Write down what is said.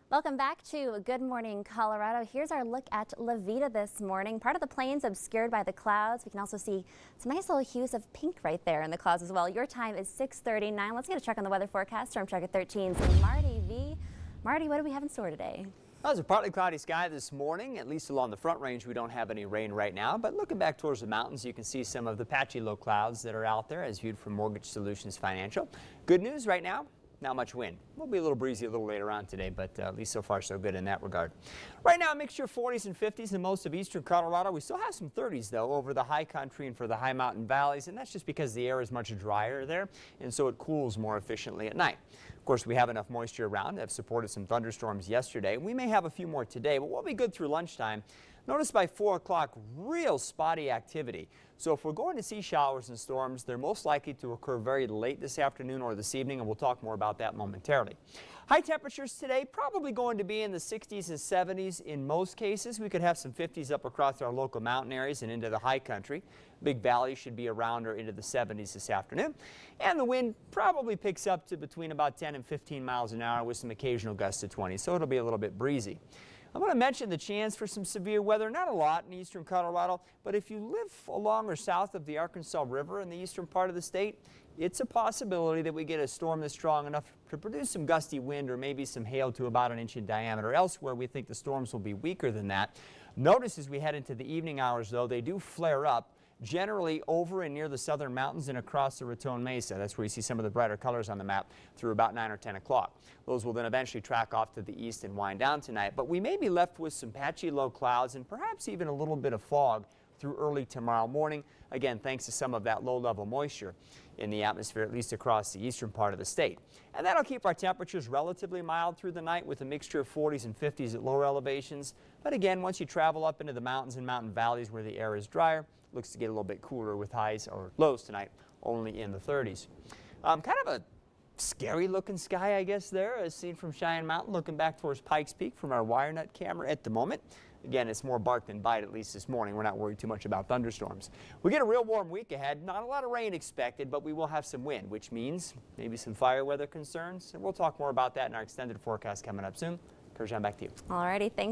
Welcome back to Good Morning Colorado. Here's our look at La Vida this morning. Part of the plains obscured by the clouds. We can also see some nice little hues of pink right there in the clouds as well. Your time is 6:39. Let's get a check on the weather forecast. Storm Tracker 13's Marty V. Marty, what do we have in store today? Well, it's a partly cloudy sky this morning, at least along the Front Range. We don't have any rain right now, but looking back towards the mountains, you can see some of the patchy low clouds that are out there as viewed from Mortgage Solutions Financial. Good news right now. Not much wind. Will be a little breezy a little later on today, but at least so far so good in that regard. Right now, a mixture of 40s and 50s in most of eastern Colorado. We still have some 30s, though, over the high country and for the high mountain valleys, and that's just because the air is much drier there, and so it cools more efficiently at night. Of course, we have enough moisture around to have supported some thunderstorms yesterday. We may have a few more today, but we'll be good through lunchtime. Notice by 4 o'clock, real spotty activity. So if we're going to see showers and storms, they're most likely to occur very late this afternoon or this evening, and we'll talk more about that momentarily. High temperatures today probably going to be in the 60s and 70s in most cases. We could have some 50s up across our local mountain areas and into the high country. Big Valley should be around or into the 70s this afternoon. And the wind probably picks up to between about 10 and 15 miles an hour with some occasional gusts to 20, so it'll be a little bit breezy. I'm going to mention the chance for some severe weather, not a lot in eastern Colorado, but if you live along or south of the Arkansas River in the eastern part of the state, it's a possibility that we get a storm that's strong enough to produce some gusty wind or maybe some hail to about 1 inch in diameter. Elsewhere, we think the storms will be weaker than that. Notice as we head into the evening hours, though, they do flare up. Generally over and near the southern mountains and across the Raton Mesa. That's where you see some of the brighter colors on the map through about 9 or 10 o'clock. Those will then eventually track off to the east and wind down tonight, but we may be left with some patchy low clouds and perhaps even a little bit of fog through early tomorrow morning. Again, thanks to some of that low-level moisture in the atmosphere, at least across the eastern part of the state. And that'll keep our temperatures relatively mild through the night with a mixture of 40s and 50s at lower elevations. But again, once you travel up into the mountains and mountain valleys where the air is drier, looks to get a little bit cooler with highs or lows tonight only in the 30s. Kind of a scary looking sky, I guess, there as seen from Cheyenne Mountain, looking back towards Pikes Peak from our wire nut camera at the moment. Again, it's more bark than bite, at least this morning. We're not worried too much about thunderstorms. We get a real warm week ahead. Not a lot of rain expected, but we will have some wind, which means maybe some fire weather concerns. And we'll talk more about that in our extended forecast coming up soon. Kerjan, back to you. All righty, thanks.